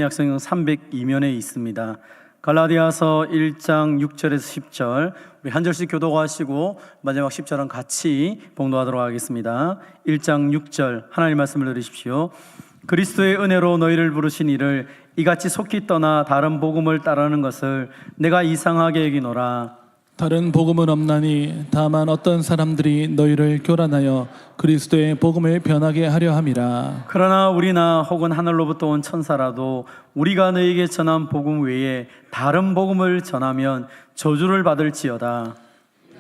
약성경 302면에 있습니다. 갈라디아서 1장 6절에서 10절 우리 한 절씩 교독하시고 마지막 10절은 같이 봉독하도록 하겠습니다. 1장 6절 하나님 말씀을 들으십시오. 그리스도의 은혜로 너희를 부르신 이를 이같이 속히 떠나 다른 복음을 따르는 것을 내가 이상하게 여기노라. 다른 복음은 없나니 다만 어떤 사람들이 너희를 교란하여 그리스도의 복음을 변하게 하려 함이라. 그러나 우리나 혹은 하늘로부터 온 천사라도 우리가 너희에게 전한 복음 외에 다른 복음을 전하면 저주를 받을지어다.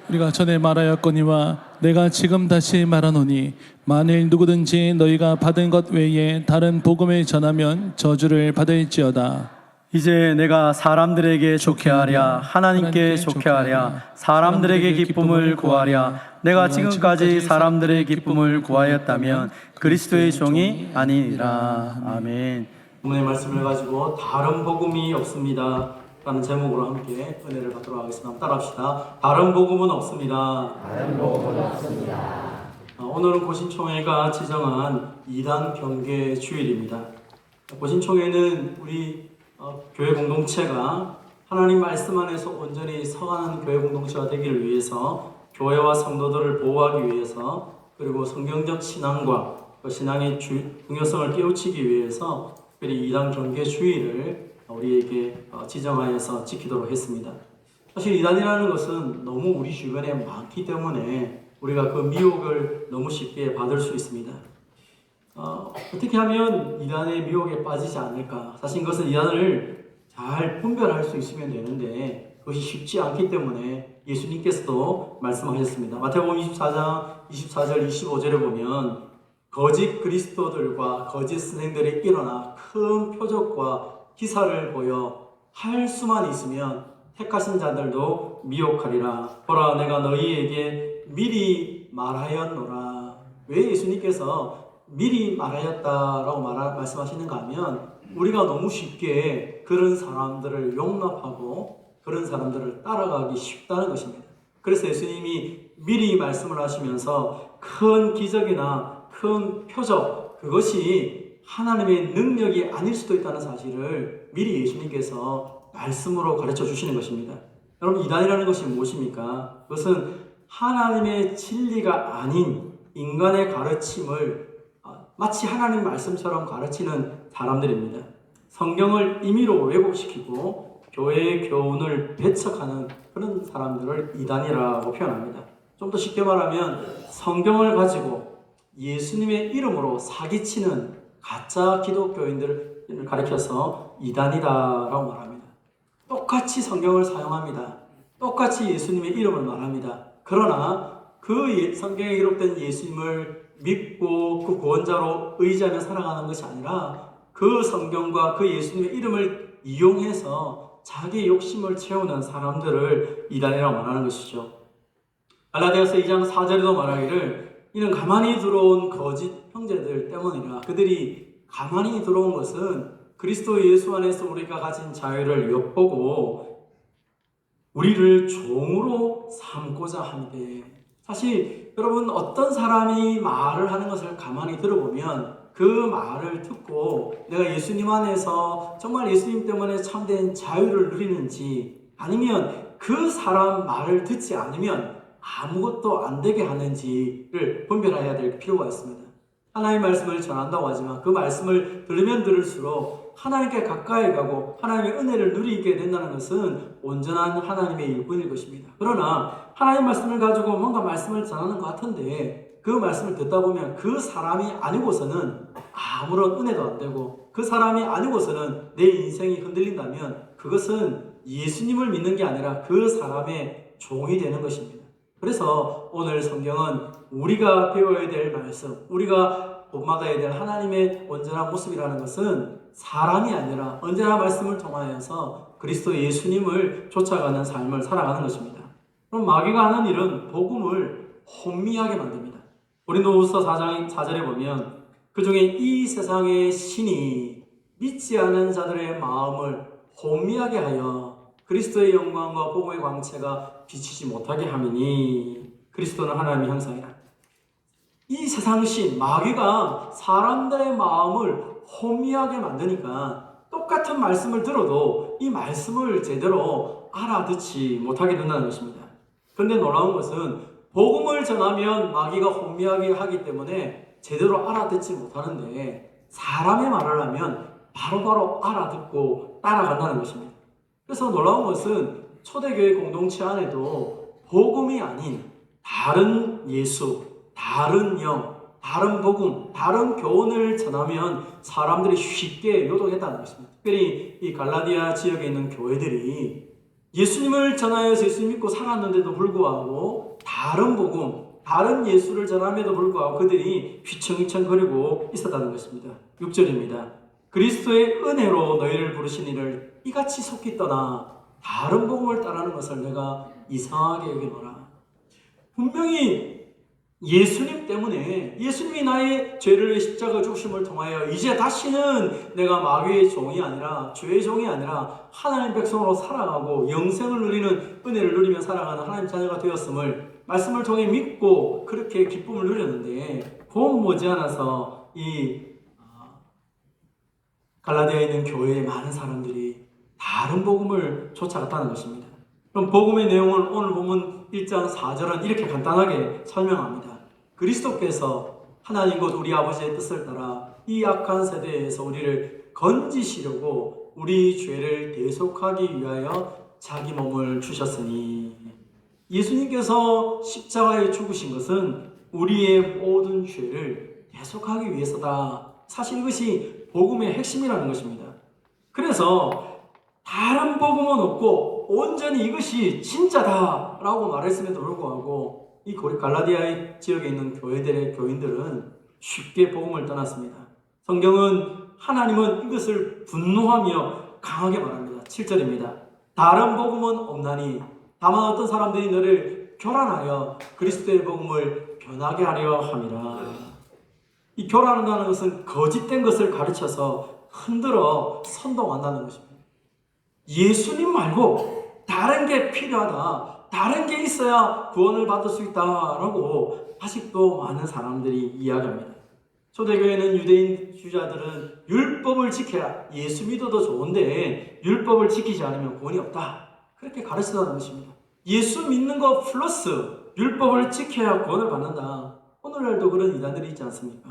우리가 전에 말하였거니와 내가 지금 다시 말하노니 만일 누구든지 너희가 받은 것 외에 다른 복음을 전하면 저주를 받을지어다. 이제 내가 사람들에게 좋게 하랴, 하나님께 좋게 하랴, 사람들에게 기쁨을 구하랴. 내가 지금까지 사람들의 기쁨을 구하였다면 그리스도의 종이 아니니라. 아멘. 오늘의 말씀을 가지고 다른 복음이 없습니다 라는 제목으로 함께 은혜를 받도록 하겠습니다. 따라합시다. 다른 복음은 없습니다. 다른 복음은 없습니다. 오늘은 고신총회가 지정한 이단 경계 주일입니다. 고신총회는 우리 교회 공동체가 하나님 말씀 안에서 온전히 서가는 교회 공동체가 되기를 위해서, 교회와 성도들을 보호하기 위해서, 그리고 성경적 신앙과 그 신앙의 중요성을 깨우치기 위해서 특별히 이단 경계 주일을 우리에게 지정하여서 지키도록 했습니다. 사실 이단이라는 것은 너무 우리 주변에 많기 때문에 우리가 그 미혹을 너무 쉽게 받을 수 있습니다. 어떻게 하면 이단의 미혹에 빠지지 않을까? 사실 그것은 이단을 잘 분별할 수 있으면 되는데 그것이 쉽지 않기 때문에 예수님께서도 말씀하셨습니다. 마태복음 24장 24절 25절에 보면 거짓 그리스도들과 거짓 선생들이 일어나 큰 표적과 기사를 보여 할 수만 있으면 택하신 자들도 미혹하리라. 보라, 내가 너희에게 미리 말하였노라. 왜 예수님께서 미리 말하였다라고 말씀하시는가 하면 우리가 너무 쉽게 그런 사람들을 용납하고 그런 사람들을 따라가기 쉽다는 것입니다. 그래서 예수님이 미리 말씀을 하시면서 큰 기적이나 큰 표적, 그것이 하나님의 능력이 아닐 수도 있다는 사실을 미리 예수님께서 말씀으로 가르쳐 주시는 것입니다. 여러분, 이단이라는 것이 무엇입니까? 그것은 하나님의 진리가 아닌 인간의 가르침을 마치 하나님 말씀처럼 가르치는 사람들입니다. 성경을 임의로 왜곡시키고 교회의 교훈을 배척하는 그런 사람들을 이단이라고 표현합니다. 좀 더 쉽게 말하면 성경을 가지고 예수님의 이름으로 사기치는 가짜 기독교인들을 가리켜서 이단이다라고 말합니다. 똑같이 성경을 사용합니다. 똑같이 예수님의 이름을 말합니다. 그러나 그 성경에 기록된 예수님을 믿고 그 구원자로 의지하며 살아가는 것이 아니라 그 성경과 그 예수님의 이름을 이용해서 자기 욕심을 채우는 사람들을 이단이라고 말하는 것이죠. 갈라디아서 2장 4절에도 말하기를 이는 가만히 들어온 거짓 형제들 때문이라. 그들이 가만히 들어온 것은 그리스도 예수 안에서 우리가 가진 자유를 엿보고 우리를 종으로 삼고자 하는데, 사실 여러분, 어떤 사람이 말을 하는 것을 가만히 들어보면 그 말을 듣고 내가 예수님 안에서 정말 예수님 때문에 참된 자유를 누리는지, 아니면 그 사람 말을 듣지 않으면 아무것도 안 되게 하는지를 분별해야 될 필요가 있습니다. 하나님의 말씀을 전한다고 하지만 그 말씀을 들으면 들을수록 하나님께 가까이 가고 하나님의 은혜를 누리게 된다는 것은 온전한 하나님의 일꾼일 것입니다. 그러나 하나님의 말씀을 가지고 뭔가 말씀을 전하는 것 같은데 그 말씀을 듣다 보면 그 사람이 아니고서는 아무런 은혜도 안 되고 그 사람이 아니고서는 내 인생이 흔들린다면 그것은 예수님을 믿는 게 아니라 그 사람의 종이 되는 것입니다. 그래서 오늘 성경은 우리가 배워야 될 말씀, 우리가 본받아야 될 하나님의 온전한 모습이라는 것은 사람이 아니라 언제나 말씀을 통하여서 그리스도 예수님을 쫓아가는 삶을 살아가는 것입니다. 그럼 마귀가 하는 일은 복음을 혼미하게 만듭니다. 고린도후서 4장 4절에 보면 그 중에 이 세상의 신이 믿지 않은 자들의 마음을 혼미하게 하여 그리스도의 영광과 복음의 광채가 비치지 못하게 함이니 그리스도는 하나님의 형상이라. 이 세상 신 마귀가 사람들의 마음을 혼미하게 만드니까 똑같은 말씀을 들어도 이 말씀을 제대로 알아듣지 못하게 된다는 것입니다. 그런데 놀라운 것은 복음을 전하면 마귀가 혼미하게 하기 때문에 제대로 알아듣지 못하는데 사람의 말을 하면 바로바로 알아듣고 따라간다는 것입니다. 그래서 놀라운 것은 초대교회 공동체 안에도 복음이 아닌 다른 예수, 다른 영, 다른 복음, 다른 교훈을 전하면 사람들이 쉽게 요동했다는 것입니다. 특별히 이 갈라디아 지역에 있는 교회들이 예수님을 전하여서 예수님 믿고 살았는데도 불구하고 다른 복음, 다른 예수를 전함에도 불구하고 그들이 휘청휘청거리고 있었다는 것입니다. 6절입니다. 그리스도의 은혜로 너희를 부르신 이를 이같이 속히 떠나 다른 복음을 따르는 것을 내가 이상하게 여기노라. 분명히 예수님 때문에 예수님이 나의 죄를 위해 십자가 죽으심을 통하여 이제 다시는 내가 마귀의 종이 아니라 죄의 종이 아니라 하나님 백성으로 살아가고 영생을 누리는 은혜를 누리며 살아가는 하나님 자녀가 되었음을 말씀을 통해 믿고 그렇게 기쁨을 누렸는데 곧 머지않아서 이 갈라디아에 있는 교회의 많은 사람들이 다른 복음을 쫓아갔다는 것입니다. 그럼 복음의 내용을 오늘 보면 1장 4절은 이렇게 간단하게 설명합니다. 그리스도께서 하나님 곧 우리 아버지의 뜻을 따라 이 악한 세대에서 우리를 건지시려고 우리 죄를 대속하기 위하여 자기 몸을 주셨으니, 예수님께서 십자가에 죽으신 것은 우리의 모든 죄를 대속하기 위해서다. 사실 이것이 복음의 핵심이라는 것입니다. 그래서 다른 복음은 없고 온전히 이것이 진짜다라고 말했음에도 불구하고 이 갈라디아 지역에 있는 교회들의 교인들은 쉽게 복음을 떠났습니다. 성경은 하나님은 이것을 분노하며 강하게 말합니다. 7절입니다. 다른 복음은 없나니 다만 어떤 사람들이 너를 교란하여 그리스도의 복음을 변하게 하려 함이라. 이 교란한다는 것은 거짓된 것을 가르쳐서 흔들어 선동한다는 것입니다. 예수님 말고 다른 게 필요하다, 다른 게 있어야 구원을 받을 수 있다라고 아직도 많은 사람들이 이야기합니다. 초대교회는 유대인주의자들은 율법을 지켜야, 예수 믿어도 좋은데 율법을 지키지 않으면 구원이 없다, 그렇게 가르치다는 것입니다. 예수 믿는 거 플러스 율법을 지켜야 구원을 받는다. 오늘날도 그런 이단들이 있지 않습니까?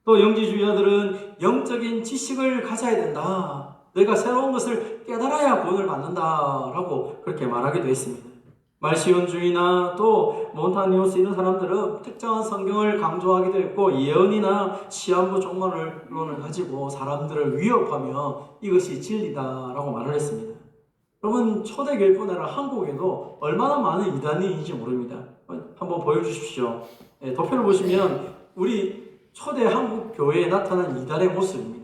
또 영지주의자들은 영적인 지식을 가져야 된다, 너희가 새로운 것을 깨달아야 구원을 받는다라고 그렇게 말하기도 했습니다. 말시온주의나 또 몬타니우스 이런 사람들은 특정한 성경을 강조하기도 했고 예언이나 시한부 종말론을 가지고 사람들을 위협하며 이것이 진리다라고 말을 했습니다. 여러분, 초대교회뿐 아니라 한국에도 얼마나 많은 이단이 있는지 모릅니다. 한번 보여주십시오. 도표를 보시면 우리 초대 한국 교회에 나타난 이단의 모습입니다.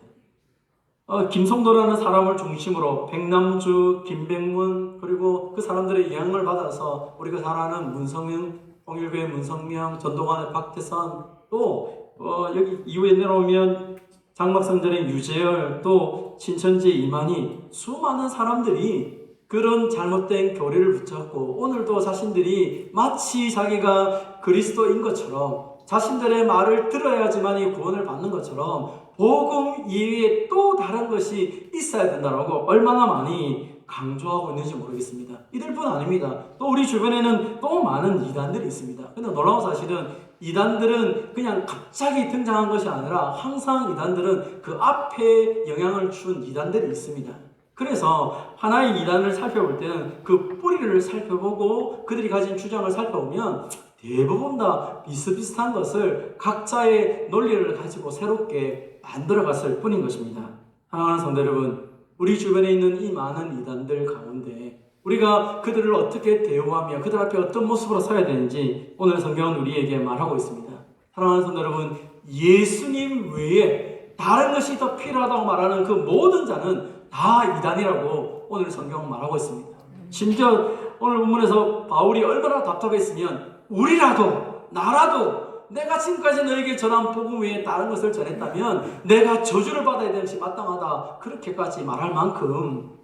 김성도라는 사람을 중심으로 백남주, 김백문, 그리고 그 사람들의 영향을 받아서 우리가 잘 아는 문성명, 통일교회 문성명, 전도관의 박태선, 또 여기 이후에 내려오면 장막성전의 유재열, 또 신천지의 이만희, 수많은 사람들이 그런 잘못된 교리를 붙잡고 오늘도 자신들이 마치 자기가 그리스도인 것처럼 자신들의 말을 들어야지만이 구원을 받는 것처럼 복음 이외에 또 다른 것이 있어야 된다라고 얼마나 많이 강조하고 있는지 모르겠습니다. 이들뿐 아닙니다. 또 우리 주변에는 또 많은 이단들이 있습니다. 근데 놀라운 사실은 이단들은 그냥 갑자기 등장한 것이 아니라 항상 이단들은 그 앞에 영향을 준 이단들이 있습니다. 그래서 하나의 이단을 살펴볼 때는 그 뿌리를 살펴보고 그들이 가진 주장을 살펴보면 대부분 다 비슷비슷한 것을 각자의 논리를 가지고 새롭게 만들어갔을 뿐인 것입니다. 사랑하는 성도 여러분, 우리 주변에 있는 이 많은 이단들 가운데 우리가 그들을 어떻게 대우하며 그들 앞에 어떤 모습으로 서야 되는지 오늘 성경은 우리에게 말하고 있습니다. 사랑하는 성도 여러분, 예수님 외에 다른 것이 더 필요하다고 말하는 그 모든 자는 다 이단이라고 오늘 성경은 말하고 있습니다. 심지어 오늘 본문에서 바울이 얼마나 답답했으면 우리라도, 나라도 내가 지금까지 너에게 전한 복음 외에 다른 것을 전했다면 내가 저주를 받아야 되는 것이 마땅하다, 그렇게까지 말할 만큼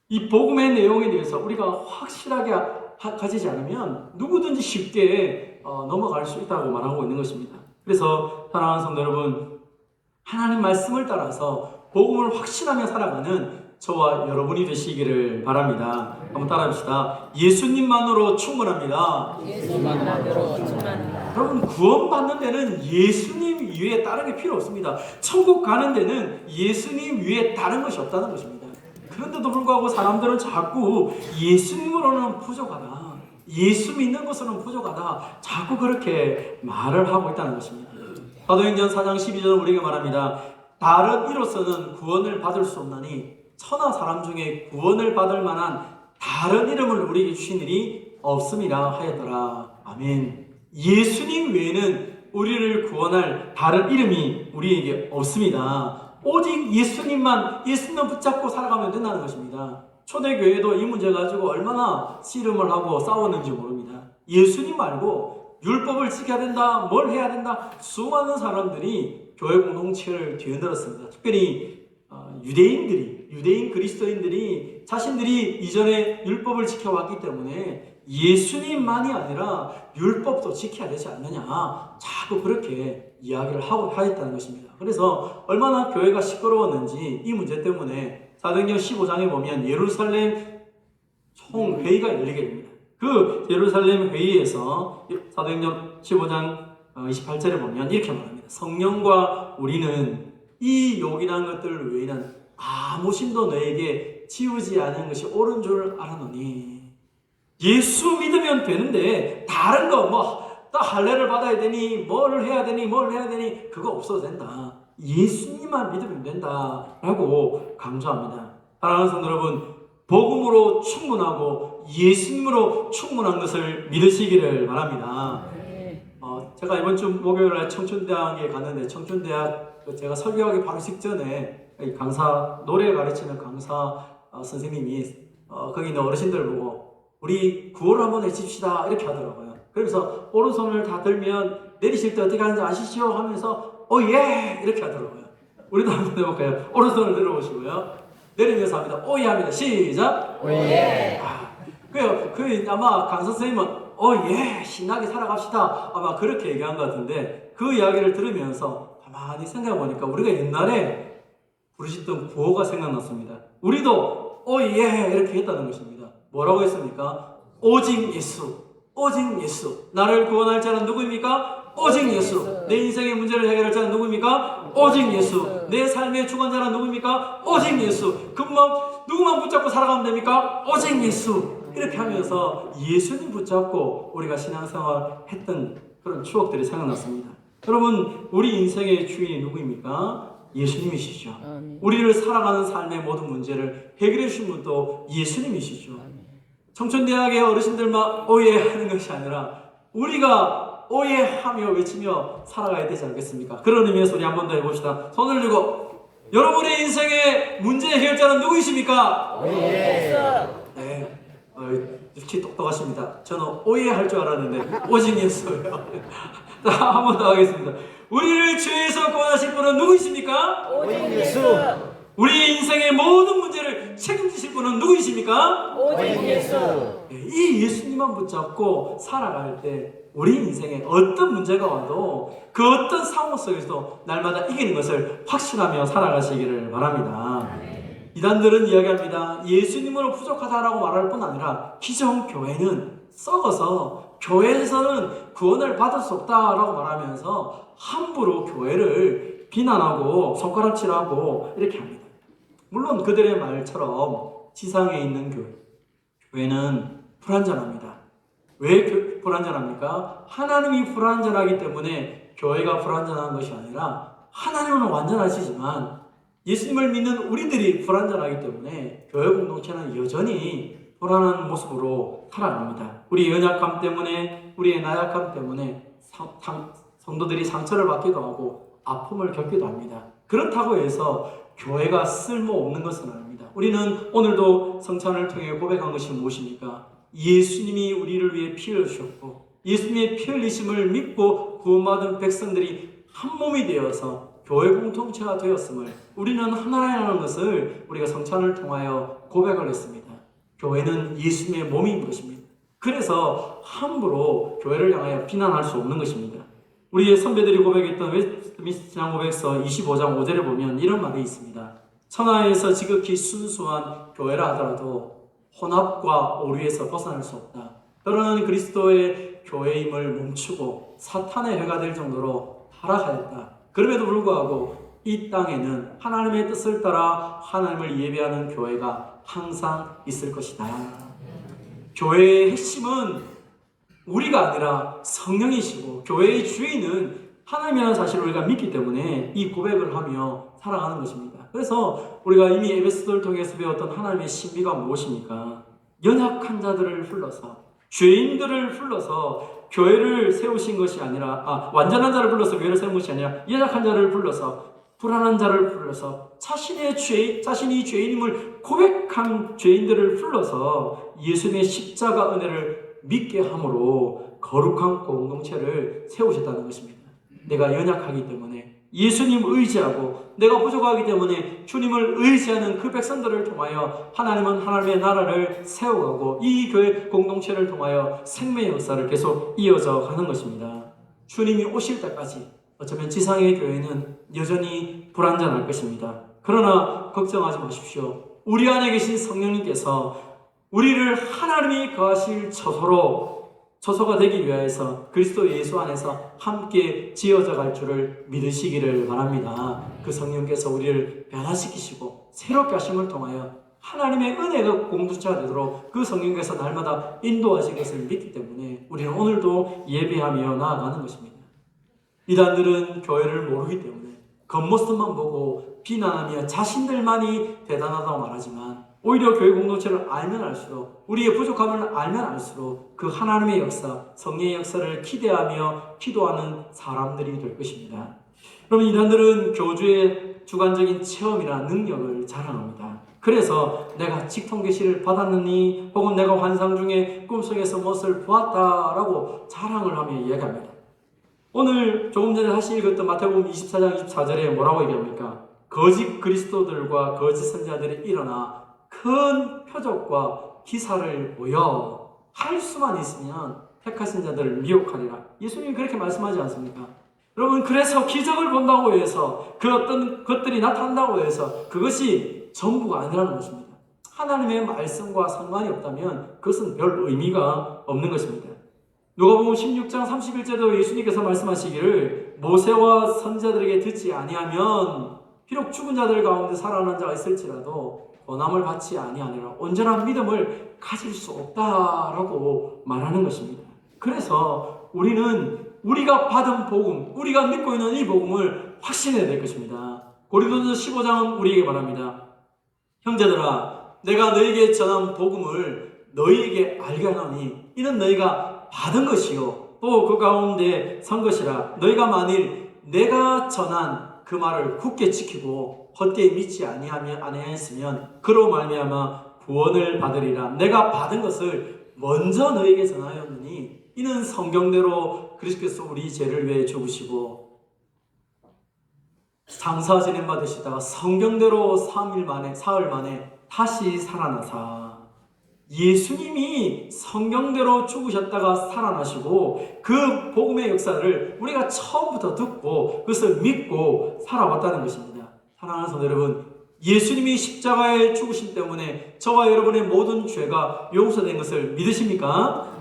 이 복음의 내용에 대해서 우리가 확실하게 가지지 않으면 누구든지 쉽게 넘어갈 수 있다고 말하고 있는 것입니다. 그래서 사랑하는 성도 여러분, 하나님 말씀을 따라서 복음을 확신하며 살아가는 저와 여러분이 되시기를 바랍니다. 한번 따라합시다. 예수님만으로 충분합니다. 예수님만으로 충만합니다. 여러분, 구원받는 데는 예수님 이외에 다른 게 필요 없습니다. 천국 가는 데는 예수님 이외에 다른 것이 없다는 것입니다. 그런데도 불구하고 사람들은 자꾸 예수님으로는 부족하다, 예수 믿는 것으로는 부족하다, 자꾸 그렇게 말을 하고 있다는 것입니다. 사도행전 4장 12절은 우리에게 말합니다. 다른 이로서는 구원을 받을 수 없나니 천하 사람 중에 구원을 받을 만한 다른 이름을 우리에게 주신 일이 없음이라 하였더라. 아멘. 예수님 외에는 우리를 구원할 다른 이름이 우리에게 없습니다. 오직 예수님만 붙잡고 살아가면 된다는 것입니다. 초대교회도 이 문제 가지고 얼마나 씨름을 하고 싸웠는지 모릅니다. 예수님 말고 율법을 지켜야 된다, 뭘 해야 된다, 수많은 사람들이 교회 공동체를 뒤흔들었습니다. 특별히 유대인 그리스도인들이 자신들이 이전에 율법을 지켜왔기 때문에 예수님만이 아니라 율법도 지켜야 되지 않느냐, 자꾸 그렇게 이야기를 하였다는 것입니다. 그래서 얼마나 교회가 시끄러웠는지 이 문제 때문에 사도행전 15장에 보면 예루살렘 총회의가 열리게 됩니다. 그 예루살렘 회의에서 사도행전 15장 28절에 보면 이렇게 말합니다. 성령과 우리는 이 요긴한 것들 외에는 아무 심도 너에게 지우지 않은 것이 옳은 줄 알았노니. 예수 믿으면 되는데 다른 거 또 할례를 받아야 되니 뭘 해야 되니 그거 없어도 된다. 예수님만 믿으면 된다 라고 강조합니다. 사랑하는 성도 여러분, 복음으로 충분하고 예수님으로 충분한 것을 믿으시기를 바랍니다. 제가 이번 주 목요일날 청춘대학에 갔는데, 청춘대학 제가 설교하기 바로 직전에 노래 가르치는 강사 선생님이 거기 있는 어르신들 보고 우리 구호를 한번 외칩시다 이렇게 하더라고요. 그래서 오른손을 다 들면 내리실 때 어떻게 하는지 아시죠? 하면서 오예 이렇게 하더라고요. 우리도 한번 해볼까요? 오른손을 들어보시고요, 내리면서 합니다. 오예 합니다. 시작. 오예. 그 아마 강사 선생님은 오예 신나게 살아갑시다 아마 그렇게 얘기한 것 같은데, 그 이야기를 들으면서 가만히 생각해 보니까 우리가 옛날에 부르셨던 구호가 생각났습니다. 우리도 오예 이렇게 했다는 것입니다. 뭐라고 했습니까? 오직 예수, 오직 예수. 나를 구원할 자는 누구입니까? 오직 예수. 내 인생의 문제를 해결할 자는 누구입니까? 오직 예수. 내 삶의 주관자는 누구입니까? 오직 예수. 누구만 붙잡고 살아가면 됩니까? 오직 예수. 이렇게 하면서 예수님 붙잡고 우리가 신앙생활 했던 그런 추억들이 생각났습니다. 여러분, 우리 인생의 주인이 누구입니까? 예수님이시죠. 우리를 살아가는 삶의 모든 문제를 해결해 주신 분도 예수님이시죠. 청춘대학의 어르신들만 오해하는 것이 아니라 우리가 오해하며 외치며 살아가야 되지 않겠습니까? 그런 의미에서 우리 한 번 더 해봅시다. 손을 들고, 여러분의 인생의 문제 해결자는 누구이십니까? 네, 역시 똑똑하십니다. 저는 오해할 줄 알았는데 오직 예수예요. 자, 한 번 더 하겠습니다. 우리를 죄에서 구원하실 분은 누구이십니까? 오직 예수. 우리 인생의 모든 문제를 책임지실 분은 누구이십니까? 오직 예수. 이 예수님만 붙잡고 살아갈 때 우리 인생에 어떤 문제가 와도 그 어떤 상황 속에서도 날마다 이기는 것을 확신하며 살아가시기를 바랍니다. 이단들은 이야기합니다. 예수님으로 부족하다라고 말할 뿐 아니라 기존 교회는 썩어서 교회에서는 구원을 받을 수 없다라고 말하면서 함부로 교회를 비난하고 손가락질하고 이렇게 합니다. 물론 그들의 말처럼 지상에 있는 교회는 불완전합니다. 왜 불완전합니까? 하나님이 불완전하기 때문에 교회가 불완전한 것이 아니라 하나님은 완전하시지만 예수님을 믿는 우리들이 불완전하기 때문에 교회 공동체는 여전히 불안한 모습으로 살아갑니다. 우리의 연약함 때문에, 우리의 나약함 때문에 성도들이 상처를 받기도 하고 아픔을 겪기도 합니다. 그렇다고 해서 교회가 쓸모없는 것은 아닙니다. 우리는 오늘도 성찬을 통해 고백한 것이 무엇입니까? 예수님이 우리를 위해 피 흘리셨고 예수님의 피 흘리심을 믿고 구원받은 백성들이 한 몸이 되어서 교회 공동체가 되었음을, 우리는 하나라는 것을 우리가 성찬을 통하여 고백을 했습니다. 교회는 예수님의 몸인 것입니다. 그래서 함부로 교회를 향하여 비난할 수 없는 것입니다. 우리의 선배들이 고백했던 웨스트민스터 신앙고백서 25장 5절에 보면 이런 말이 있습니다. 천하에서 지극히 순수한 교회라 하더라도 혼합과 오류에서 벗어날 수 없다. 때로는 그리스도의 교회임을 멈추고 사탄의 회가 될 정도로 타락하였다. 그럼에도 불구하고 이 땅에는 하나님의 뜻을 따라 하나님을 예배하는 교회가 항상 있을 것이다. 교회의 핵심은 우리가 아니라 성령이시고 교회의 주인은 하나님이라는 사실을 우리가 믿기 때문에 이 고백을 하며 살아가는 것입니다. 그래서 우리가 이미 에베소서를 통해서 배웠던 하나님의 신비가 무엇입니까? 연약한 자들을 불러서, 죄인들을 불러서 교회를 세우신 것이 아니라, 완전한 자를 불러서 교회를 세운 것이 아니라 연약한 자를 불러서, 불안한 자를 불러서, 자신이 죄인임을 고백한 죄인들을 불러서 예수님의 십자가 은혜를 믿게 함으로 거룩한 공동체를 세우셨다는 것입니다. 내가 연약하기 때문에 예수님 의지하고 내가 부족하기 때문에 주님을 의지하는 그 백성들을 통하여 하나님은 하나님의 나라를 세워가고 이 교회 공동체를 통하여 생명의 역사를 계속 이어져 가는 것입니다. 주님이 오실 때까지 어쩌면 지상의 교회는 여전히 불완전할 것입니다. 그러나 걱정하지 마십시오. 우리 안에 계신 성령님께서 우리를 하나님이 거하실 처소가 되기 위하여서 그리스도 예수 안에서 함께 지어져 갈 줄을 믿으시기를 바랍니다. 그 성령께서 우리를 변화시키시고 새롭게 하심을 통하여 하나님의 은혜가 공동체가 되도록 그 성령께서 날마다 인도하신 것을 믿기 때문에 우리는 오늘도 예배하며 나아가는 것입니다. 이단들은 교회를 모르기 때문에 겉모습만 보고 비난하며 자신들만이 대단하다고 말하지만 오히려 교회 공동체를 알면 알수록 우리의 부족함을 알면 알수록 그 하나님의 역사, 성령의 역사를 기대하며 기도하는 사람들이 될 것입니다. 여러분, 이단들은 교주의 주관적인 체험이나 능력을 자랑합니다. 그래서 내가 직통계시를 받았느니 혹은 내가 환상 중에 꿈속에서 무엇을 보았다라고 자랑을 하며 이야기합니다. 오늘 조금 전에 다시 읽었던 마태복음 24장 24절에 뭐라고 얘기합니까? 거짓 그리스도들과 거짓 선지자들이 일어나 큰 표적과 기사를 보여 할 수만 있으면 택하신 자들을 미혹하리라. 예수님이 그렇게 말씀하지 않습니까? 여러분, 그래서 기적을 본다고 해서 그 어떤 것들이 나타난다고 해서 그것이 전부가 아니라는 것입니다. 하나님의 말씀과 상관이 없다면 그것은 별 의미가 없는 것입니다. 누가복음 16장 31절에도 예수님께서 말씀하시기를 모세와 선지자들에게 듣지 아니하면 비록 죽은 자들 가운데 살아난 자가 있을지라도 권함을 받지 아니하니라. 온전한 믿음을 가질 수 없다라고 말하는 것입니다. 그래서 우리는 우리가 받은 복음, 우리가 믿고 있는 이 복음을 확신해야 될 것입니다. 고린도전서 15장은 우리에게 말합니다. 형제들아, 내가 너희에게 전한 복음을 너희에게 알게 하노니 이는 너희가 받은 것이요 또 그 가운데 선 것이라. 너희가 만일 내가 전한 그 말을 굳게 지키고 헛되이 믿지 아니하였으면 그로 말미암아 구원을 받으리라. 내가 받은 것을 먼저 너희에게 전하였느니 이는 성경대로 그리스도께서 우리 죄를 위해 죽으시고 장사 지냄 받으시다가 성경대로 사흘 만에 다시 살아나사. 예수님이 성경대로 죽으셨다가 살아나시고 그 복음의 역사를 우리가 처음부터 듣고 그것을 믿고 살아왔다는 것입니다. 사랑하는 성도 여러분, 예수님이 십자가에 죽으심 때문에 저와 여러분의 모든 죄가 용서된 것을 믿으십니까?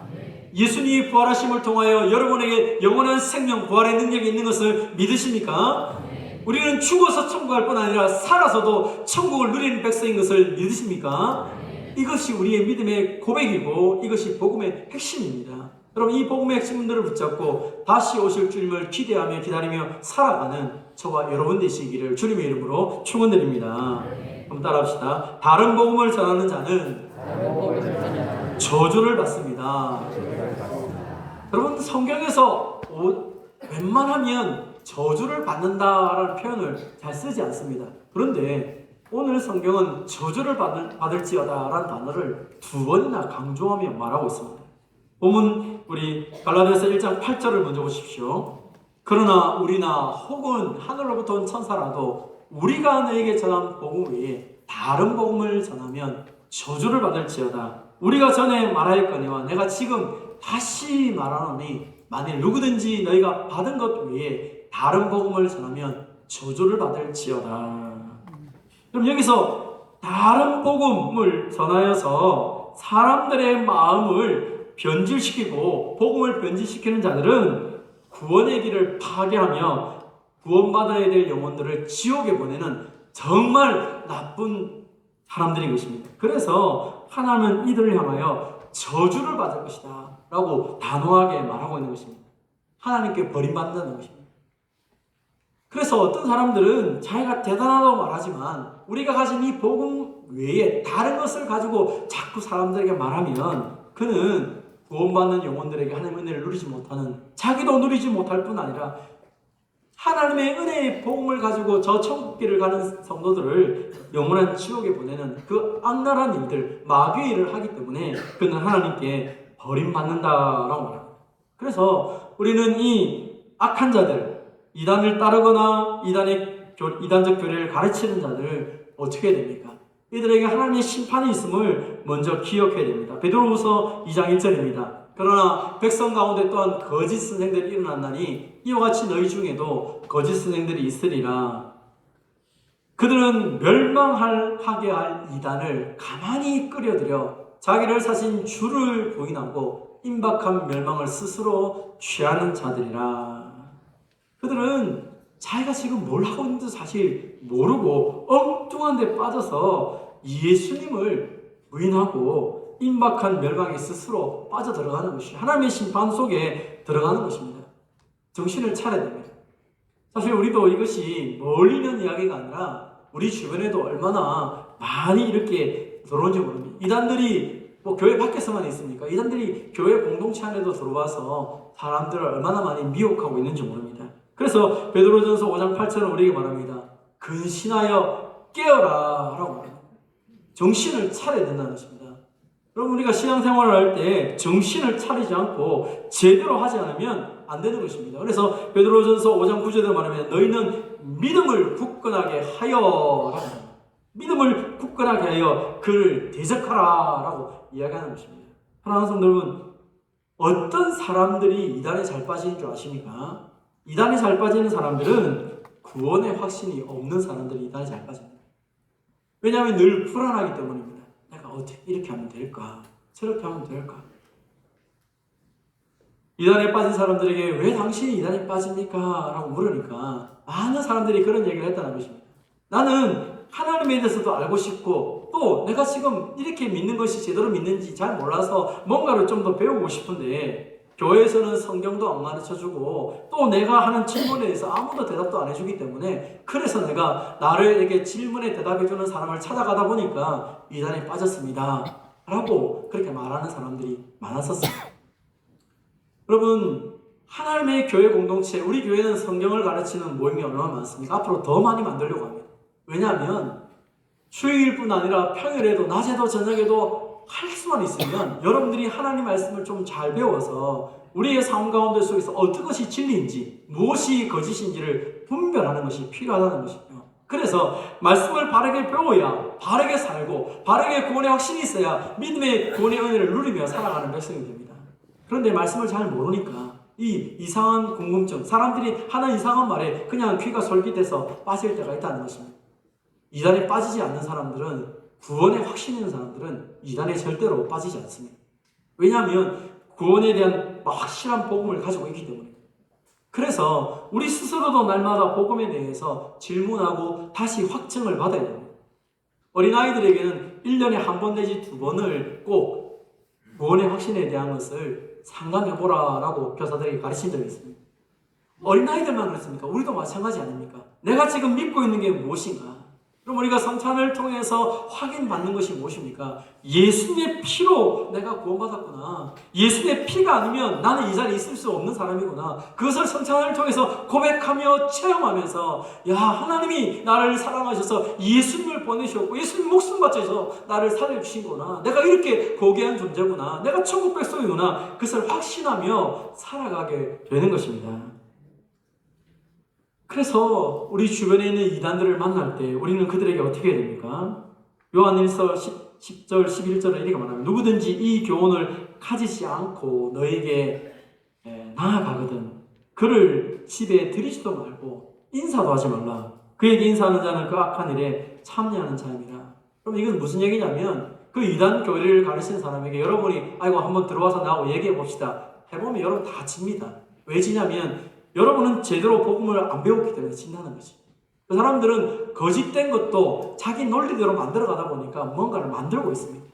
예수님이 부활하심을 통하여 여러분에게 영원한 생명, 부활의 능력이 있는 것을 믿으십니까? 우리는 죽어서 천국 갈 뿐 아니라 살아서도 천국을 누리는 백성인 것을 믿으십니까? 이것이 우리의 믿음의 고백이고 이것이 복음의 핵심입니다. 여러분, 이 복음의 핵심들을 붙잡고 다시 오실 주님을 기대하며 기다리며 살아가는 저와 여러분 되시기를 주님의 이름으로 축원드립니다. 한번 따라합시다. 다른 복음을 전하는 자는 저주를 받습니다. 여러분, 성경에서 웬만하면 저주를 받는다라는 표현을 잘 쓰지 않습니다. 그런데 오늘 성경은 저주를 받을지어다 라는 단어를 2번이나 강조하며 말하고 있습니다. 본문 우리 갈라디아서 1장 8절을 먼저 보십시오. 그러나 우리나 혹은 하늘로부터 온 천사라도 우리가 너에게 전한 복음 외에 다른 복음을 전하면 저주를 받을지어다. 우리가 전에 말하였거니와 내가 지금 다시 말하노니 만일 누구든지 너희가 받은 것 외에 다른 복음을 전하면 저주를 받을지어다. 그럼 여기서 다른 복음을 전하여서 사람들의 마음을 변질시키고 복음을 변질시키는 자들은 구원의 길을 파괴하며 구원받아야 될 영혼들을 지옥에 보내는 정말 나쁜 사람들인 것입니다. 그래서 하나님은 이들을 향하여 저주를 받을 것이다 라고 단호하게 말하고 있는 것입니다. 하나님께 버림받는다는 것입니다. 그래서 어떤 사람들은 자기가 대단하다고 말하지만 우리가 가진 이 복음 외에 다른 것을 가지고 자꾸 사람들에게 말하면 그는 구원받는 영혼들에게 하나님의 은혜를 누리지 못하는, 자기도 누리지 못할 뿐 아니라 하나님의 은혜의 복음을 가지고 저 천국길을 가는 성도들을 영원한 지옥에 보내는 그 악랄한 일들, 마귀의 일을 하기 때문에 그는 하나님께 버림받는다라고 말합니다. 그래서 우리는 이 악한 자들, 이단을 따르거나 이단적 교리를 가르치는 자들 어떻게 해야 됩니까? 이들에게 하나님의 심판이 있음을 먼저 기억해야 됩니다. 베드로후서 2장 1절입니다. 그러나 백성 가운데 또한 거짓 선생들이 일어났나니 이와 같이 너희 중에도 거짓 선생들이 있으리라. 그들은 멸망하게 할 이단을 가만히 끌어들여 자기를 사신 주를 부인하고 임박한 멸망을 스스로 취하는 자들이라. 그들은 자기가 지금 뭘 하고 있는지 사실 모르고 엉뚱한 데 빠져서 예수님을 부인하고 임박한 멸망에 스스로 빠져들어가는 것이 하나님의 심판 속에 들어가는 것입니다. 정신을 차려야 됩니다. 사실 우리도 이것이 멀리 있는 이야기가 아니라 우리 주변에도 얼마나 많이 이렇게 들어온지 모릅니다. 이단들이 뭐 교회 밖에서만 있습니까? 이단들이 교회 공동체 안에도 들어와서 사람들을 얼마나 많이 미혹하고 있는지 모릅니다. 그래서 베드로전서 5장 8절은 우리에게 말합니다. 근신하여 깨어라 라고 말합니다. 정신을 차려야 된다는 것입니다. 여러분, 우리가 신앙생활을 할 때 정신을 차리지 않고 제대로 하지 않으면 안 되는 것입니다. 그래서 베드로전서 5장 9절에 말하면 너희는 믿음을 굳건하게 하여 믿음을 굳건하게 하여 그를 대적하라 라고 이야기하는 것입니다. 사랑하는 성도 여러분, 어떤 사람들이 이단에 잘 빠지는 줄 아십니까? 이단에 잘 빠지는 사람들은 구원의 확신이 없는 사람들이 이단에 잘 빠집니다. 왜냐하면 늘 불안하기 때문입니다. 내가 어떻게 이렇게 하면 될까? 저렇게 하면 될까? 이단에 빠진 사람들에게 왜 당신이 이단에 빠집니까? 라고 물으니까 많은 사람들이 그런 얘기를 했다는 것입니다. 나는 하나님에 대해서도 알고 싶고 또 내가 지금 이렇게 믿는 것이 제대로 믿는지 잘 몰라서 뭔가를 좀 더 배우고 싶은데 교회에서는 성경도 안 가르쳐주고 또 내가 하는 질문에 대해서 아무도 대답도 안 해주기 때문에 그래서 내가 나에게 질문에 대답해주는 사람을 찾아가다 보니까 이단에 빠졌습니다 라고 그렇게 말하는 사람들이 많았었습니다. 여러분, 하나님의 교회 공동체, 우리 교회는 성경을 가르치는 모임이 얼마나 많습니까? 앞으로 더 많이 만들려고 합니다. 왜냐하면 주일뿐 아니라 평일에도 낮에도 저녁에도 할 수만 있으면 여러분들이 하나님 말씀을 좀 잘 배워서 우리의 삶 가운데 속에서 어떤 것이 진리인지 무엇이 거짓인지를 분별하는 것이 필요하다는 것이죠. 그래서 말씀을 바르게 배워야 바르게 살고 바르게 구원의 확신이 있어야 믿음의 구원의 은혜를 누리며 살아가는 백성이 됩니다. 그런데 말씀을 잘 모르니까 이 이상한 궁금증, 사람들이 하는 이상한 말에 그냥 귀가 솔깃해서 빠질 때가 있다는 것입니다. 이단에 빠지지 않는 사람들은, 구원의 확신 있는 사람들은 이단에 절대로 빠지지 않습니다. 왜냐하면 구원에 대한 확실한 복음을 가지고 있기 때문입니다. 그래서 우리 스스로도 날마다 복음에 대해서 질문하고 다시 확증을 받아야 됩니다. 어린아이들에게는 1년에 한 번 내지 2번을 꼭 구원의 확신에 대한 것을 상담해보라라고 교사들이 가르친 적이 있습니다. 어린아이들만 그렇습니까? 우리도 마찬가지 아닙니까? 내가 지금 믿고 있는 게 무엇인가? 그럼 우리가 성찬을 통해서 확인받는 것이 무엇입니까? 예수님의 피로 내가 구원받았구나. 예수님의 피가 아니면 나는 이 자리에 있을 수 없는 사람이구나. 그것을 성찬을 통해서 고백하며 체험하면서 야, 하나님이 나를 사랑하셔서 예수님을 보내셨고 예수님 목숨 바쳐서 나를 살려주신구나. 내가 이렇게 고귀한 존재구나. 내가 천국 백성이구나. 그것을 확신하며 살아가게 되는 것입니다. 그래서 우리 주변에 있는 이단들을 만날 때 우리는 그들에게 어떻게 해야 됩니까? 요한일서 10절 11절에 이렇게 말합니다. 누구든지 이 교훈을 가지지 않고 너에게 나아가거든 그를 집에 들이지도 말고 인사도 하지 말라. 그에게 인사하는 자는 그 악한 일에 참여하는 자입니다. 그럼 이건 무슨 얘기냐면 그 이단 교리를 가르치는 사람에게 여러분이 아이고 한번 들어와서 나하고 얘기해 봅시다 해보면 여러분 다 집니다. 왜 지냐면 여러분은 제대로 복음을 안 배웠기 때문에 진다는 거지. 그 사람들은 거짓된 것도 자기 논리대로 만들어 가다 보니까 뭔가를 만들고 있습니다.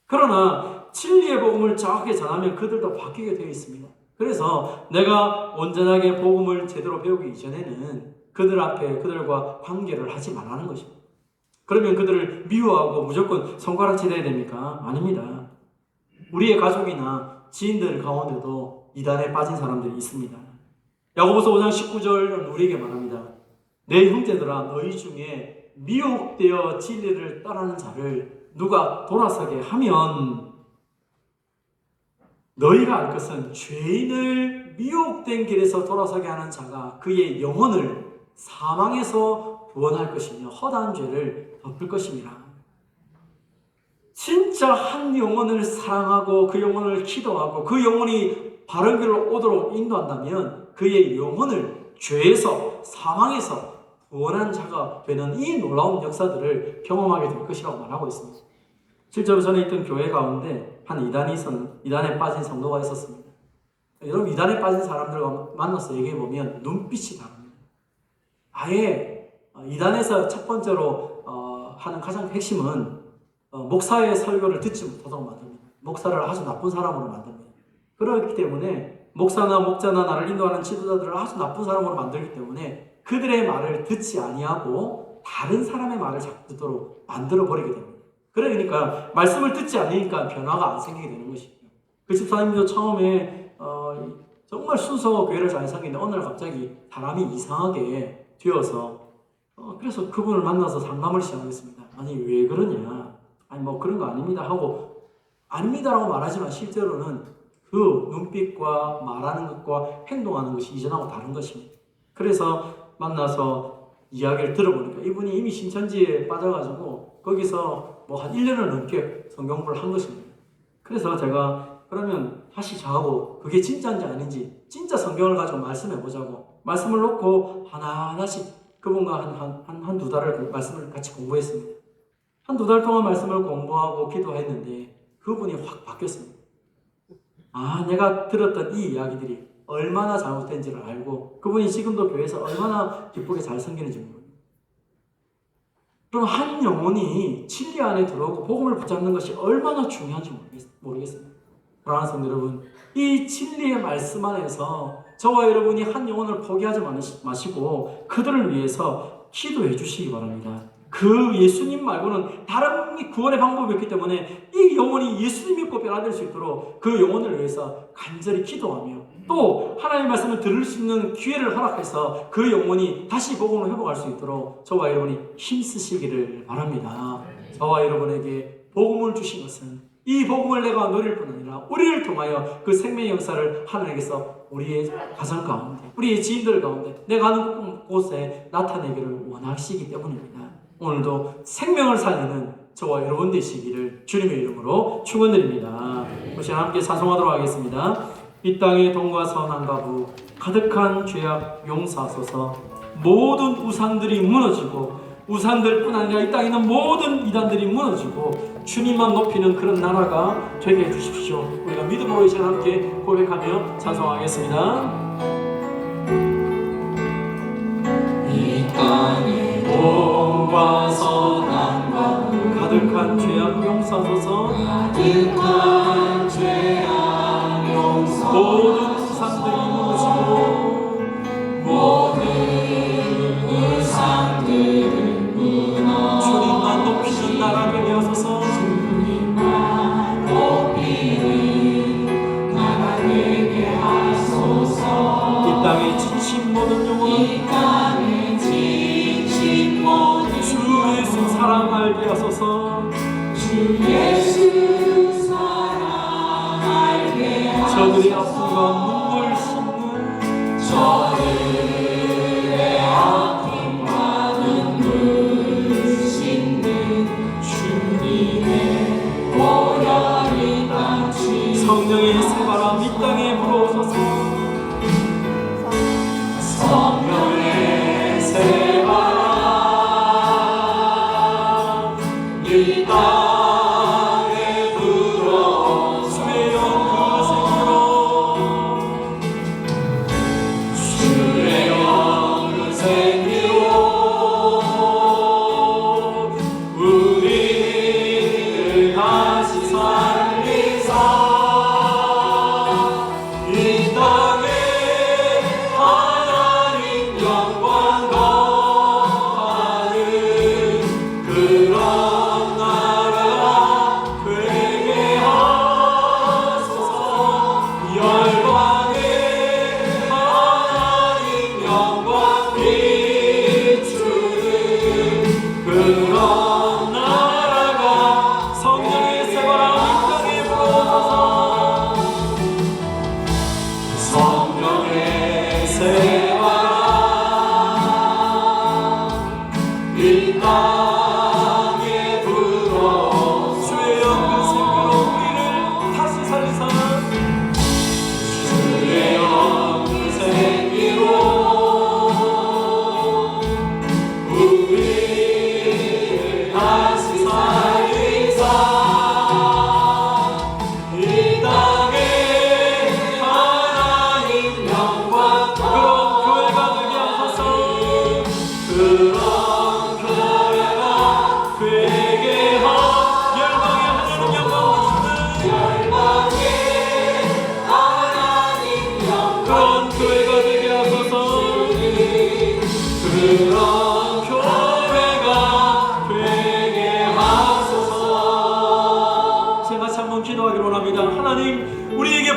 그러나 진리의 복음을 정확하게 전하면 그들도 바뀌게 되어 있습니다. 그래서 내가 온전하게 복음을 제대로 배우기 이전에는 그들 앞에 그들과 관계를 하지 말라는 것입니다. 그러면 그들을 미워하고 무조건 손가락질해야 됩니까? 아닙니다. 우리의 가족이나 지인들 가운데도 이단에 빠진 사람들이 있습니다. 야고보서 5장 19절은 우리에게 말합니다. 내 형제들아 너희 중에 미혹되어 진리를 따르는 자를 누가 돌아서게 하면 너희가 알 것은 죄인을 미혹된 길에서 돌아서게 하는 자가 그의 영혼을 사망에서 구원할 것이며 허다한 죄를 덮을 것입니다. 진짜 한 영혼을 사랑하고 그 영혼을 기도하고 그 영혼이 바른 길로 오도록 인도한다면 그의 영혼을 죄에서 사망에서 구원한 자가 되는 이 놀라운 역사들을 경험하게 될 것이라고 말하고 있습니다. 실제로 전에 있던 교회 가운데 한 이단에 빠진 성도가 있었습니다. 여러분 이단에 빠진 사람들과 만나서 얘기해보면 눈빛이 다릅니다. 아예 이단에서 첫 번째로 하는 가장 핵심은 목사의 설교를 듣지 못하도록 만듭니다. 목사를 아주 나쁜 사람으로 만듭니다. 그렇기 때문에 목사나 목자나 나를 인도하는 지도자들을 아주 나쁜 사람으로 만들기 때문에 그들의 말을 듣지 아니하고 다른 사람의 말을 자꾸 듣도록 만들어버리게 됩니다. 그러니까 말씀을 듣지 않으니까 변화가 안 생기게 되는 것이죠. 그 집사님도 처음에 정말 순서 교회를 잘 섬기는데 어느 날 갑자기 사람이 이상하게 되어서 그래서 그분을 만나서 상담을 시작했습니다. 아니 왜 그러냐? 아니 뭐 그런 거 아닙니다 하고 아닙니다라고 말하지만 실제로는 그 눈빛과 말하는 것과 행동하는 것이 이전하고 다른 것입니다. 그래서 만나서 이야기를 들어보니까 이분이 이미 신천지에 빠져가지고 거기서 뭐 한 1년을 넘게 성경 공부를 한 것입니다. 그래서 제가 그러면 다시 저하고 그게 진짜인지 아닌지 진짜 성경을 가지고 말씀해 보자고 말씀을 놓고 하나하나씩 그분과 한두 달을 그 말씀을 같이 공부했습니다. 한두 달 동안 말씀을 공부하고 기도했는데 그분이 확 바뀌었습니다. 아, 내가 들었던 이 이야기들이 얼마나 잘못된지를 알고 그분이 지금도 교회에서 얼마나 기쁘게 잘 섬기는지 모릅니다. 그럼 한 영혼이 진리 안에 들어오고 복음을 붙잡는 것이 얼마나 중요한지 모르겠습니다. 사랑하는 성도 여러분, 이 진리의 말씀 안에서 저와 여러분이 한 영혼을 포기하지 마시고 그들을 위해서 기도해 주시기 바랍니다. 그 예수님 말고는 다른 구원의 방법이 없기 때문에 이 영혼이 예수님 믿고 변화될 수 있도록 그 영혼을 위해서 간절히 기도하며 또 하나님의 말씀을 들을 수 있는 기회를 허락해서 그 영혼이 다시 복음을 회복할 수 있도록 저와 여러분이 힘쓰시기를 바랍니다. 저와 여러분에게 복음을 주신 것은 이 복음을 내가 누릴 뿐 아니라 우리를 통하여 그 생명의 역사를 하나님께서 우리의 가정 가운데 우리의 지인들 가운데 내가 가는 곳에 나타내기를 원하시기 때문입니다. 오늘도 생명을 살리는 저와 여러분 되시기를 주님의 이름으로 축원드립니다. 우리 함께 찬송하도록 하겠습니다. 이 땅의 동과 선함과 부 가득한 죄악 용서하소서. 모든 우상들이 무너지고 우상들뿐 아니라 이 땅에 있는 모든 이단들이 무너지고 주님만 높이는 그런 나라가 되게 해주십시오. 우리가 믿음으로 이 시간 함께 고백하며 찬송하겠습니다. 이 땅에 동과 선함과 가득한 죄악 용서하소서. 가득한 죄악 용서하소서. 모든 우상들이 무너지고 모든 우상들을 무너지고 주님만 높이는 나라 되게 하소서. 주님만 높이는 나라 되게 하소서. 이 땅에 지친 모든 영혼은 주 예수 사랑 알게 하소서. 주 예수 사랑 알게 하소서. 저들의 아픔과 눈물 씻는 저들의 아픔과 눈물 씻는 주님의 보혈이 넘치 성령의 새바람 이 땅에 불어오소서.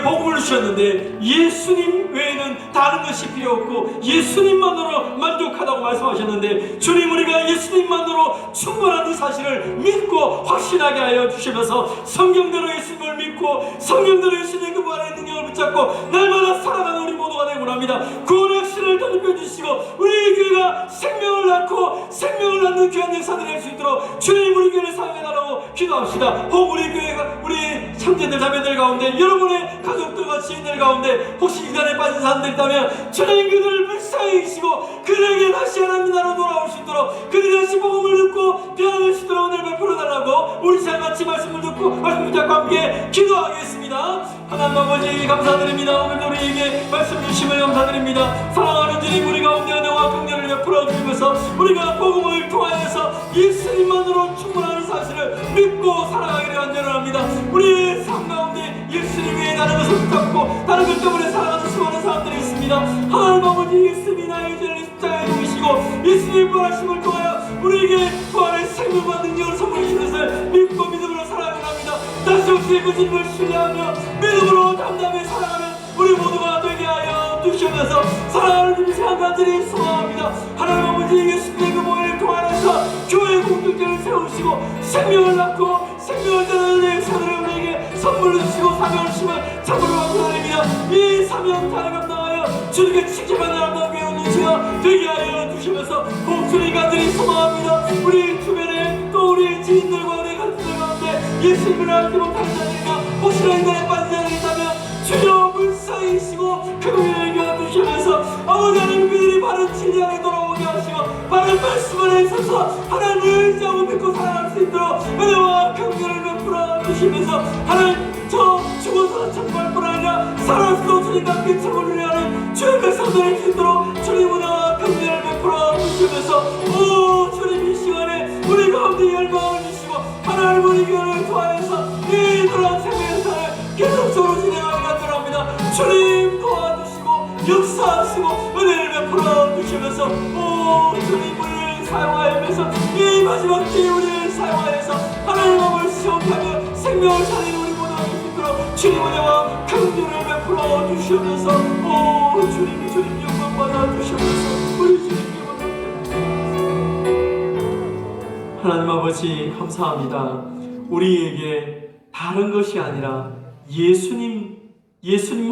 복음을 주셨는데 예수님 외에는 다른 것이 필요 없고 예수님만으로 만족하다고 말씀하셨는데, 주님, 우리가 예수님만으로 충분한 이 사실을 믿고 확신하게 하여 주시면서 성경대로 예수님을 믿고 성경대로 예수님의 그 부활의 능력을 붙잡고 날마다 살아가는 우리 모두가 되고 합니다. 구원의 확신을 덧입혀 주시고 우리 교회가 생명을 낳고 생명을 낳는 귀한 역사들이 할 수 있도록 주님, 우리 교회를 사용해달라고 기도합시다. 혹 우리 교회가, 우리 형제들 자매들 가운데, 여러분의 가족들과 지인들 가운데 혹시 이단에 빠진 사람들 있다면 주님, 그들을 불쌍히 여기시고 그들에게 다시 하나님 나라로 돌아올 수 있도록, 그들이 다시 복음을 듣고 변화될 수 있도록 오늘 베풀어달라고 우리 잘 같이 말씀을 듣고 말씀 붙잡고 함께 기도하겠습니다. 하나님 아버지 감사드립니다. 오늘도 우리에게 말씀 주심을 감사드립니다. 사랑하는 주님, 우리 가운데 은혜와 긍휼을 베풀어 주시면서 우리가 복음을 통하여서 예수님만으로 충분한 사실을 믿고 살아가기를 간절합니다. 우리의 삶 가운데 예수님 외에 다른 것을 붙잡고 다른 것 때문에 살아가는 수많은 사람들이 있습니다. 하나님 아버지, 예수님이 나의 죄를 십자가에 죽이시고 예수님 부활하심을 통하여 우리에게 부활의 생명과 능력을 선물해 주신 것을 믿고 믿음으로 살아가야 합니다. 다시 혹시 그 주님을 신뢰하며 믿음으로 담담히 살아가는 우리 모두가 되게 하여 주시면서 사랑하는 주님 시간 간절히 소망합니다. 하나님 아버지, 예수님의 그 모임을 통하여서 교회의 공동체를 세우시고 생명을 낳고 생명을 전하는 역사들을 우리에게 선물로 주시고 사명을 주시면 참으로 감사드립니다. 이 사명 잘 감당하여 주님께 지켜받는 아름다운 교회가 되게 하여 주시면서 복주님 간절히 소망합니다. 우리 주변에 또 우리 지인들과 우리 가족들 가운데 예수님을 알지 못하는 자들이나 혹시나 인간에 빠진 자들이 있다면 주여 불쌍히시고 그분을 이겨주시면서 아버지 하나님, 그들이 바른 진리 안에 돌아오게 하시고 바른 말씀 안에 있어서 하나님을 의지하고 믿고 살아갈 수 있도록 은혜와 긍휼을 베풀어 주시면서 하나님, 저 죽어서 천벌 뿐 아니라 살아서도 주님과 함께 천벌을 하는 주의 백성들을 수 있도록 주님 은혜와 긍휼을 베풀어 주시면서 오 주님, 이 시간에 우리 가운데 열망을 주시고 하나님, 우리 교회를 통하여서 이 놀라운 생명의 사를 계속적으로 진행하기 간절합니다. 주님 도와주시고 역사하시고 은혜를 베풀어 주시면서 오 주님, 우리를 사용하여서 이 마지막 기회 우리를 사용하여서 하나님 마음을 시험하며 생명을 살리는 우리 모두가 될 수 있도록 주님 은혜와 긍휼을 베풀어 주시면서 오 주님 영광 받아 주시면서 우리 주님께 하나님 아버지 감사합니다. 우리에게 다른 것이 아니라 예수님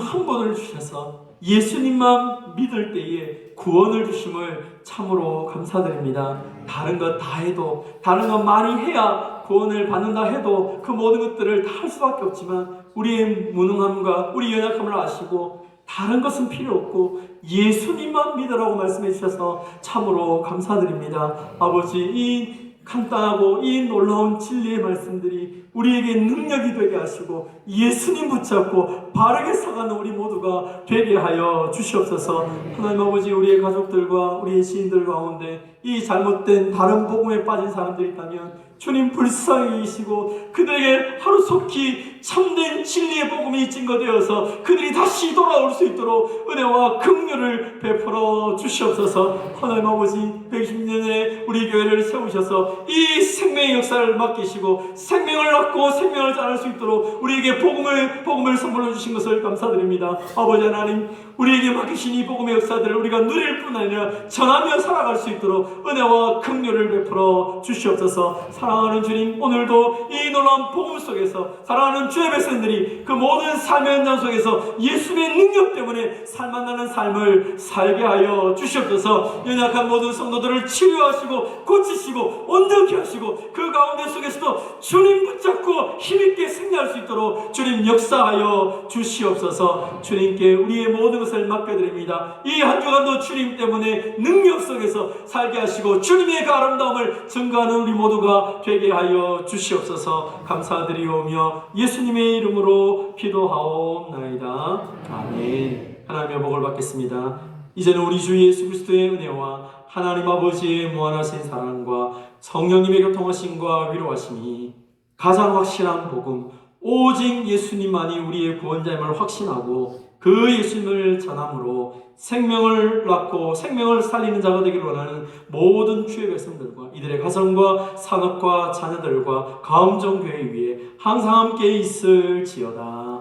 한 분을 주셔서 예수님만 믿을 때에 구원을 주심을 참으로 감사드립니다. 다른 것 다 해도, 다른 것 많이 해야 구원을 받는다 해도 그 모든 것들을 다 할 수밖에 없지만 우리의 무능함과 우리 연약함을 아시고 다른 것은 필요 없고 예수님만 믿으라고 말씀해 주셔서 참으로 감사드립니다. 아버지, 이 간단하고 이 놀라운 진리의 말씀들이 우리에게 능력이 되게 하시고 예수님 붙잡고 바르게 살아가는 우리 모두가 되게 하여 주시옵소서. 하나님 아버지, 우리의 가족들과 우리의 지인들 가운데 이 잘못된 다른 복음에 빠진 사람들이 있다면 주님 불쌍히 계시고 그들에게 하루속히 참된 진리의 복음이 증거되어서 그들이 다시 돌아올 수 있도록 은혜와 긍휼을 베풀어 주시옵소서. 하나님 아버지, 110년에 우리 교회를 세우셔서 이 생명의 역사를 맡기시고 생명을 낳고 생명을 자랄 수 있도록 우리에게 복음을 선물로 주신 것을 감사드립니다. 아버지 하나님, 우리에게 맡기신 이 복음의 역사들을 우리가 누릴 뿐 아니라 전하며 살아갈 수 있도록 은혜와 긍휼을 베풀어 주시옵소서. 사랑하는 주님, 오늘도 이 놀라운 복음 속에서 사랑하는 주의 백성들이 그 모든 삶의 현장 속에서 예수의 능력 때문에 살만나는 삶을 살게 하여 주시옵소서. 연약한 모든 성도들을 치료하시고 고치시고 온전케 하시고 그 가운데 속에서도 주님 붙잡고 힘있게 승리할 수 있도록 주님 역사하여 주시옵소서. 주님께 우리의 모든 것을 맡겨드립니다. 이 한 주간도 주님 때문에 능력 속에서 살게 하시고 주님의 그 아름다움을 증거하는 우리 모두가 되게 하여 주시옵소서. 감사드리오며 예수님의 이름으로 기도하옵나이다. 아멘. 하나님의 복을 받겠습니다. 이제는 우리 주 예수 그리스도의 은혜와 하나님 아버지의 무한하신 사랑과 성령님의 교통하심과 위로하심이 가장 확실한 복음, 오직 예수님만이 우리의 구원자임을 확신하고 그 예수님을 전함으로 생명을 낳고 생명을 살리는 자가 되기를 원하는 모든 주의 백성들과 이들의 가정과 산업과 자녀들과 가음정교회 위에 항상 함께 있을지어다.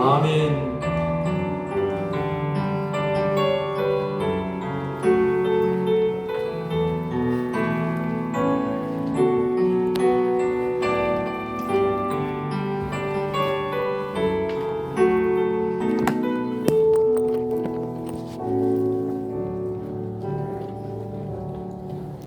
아멘.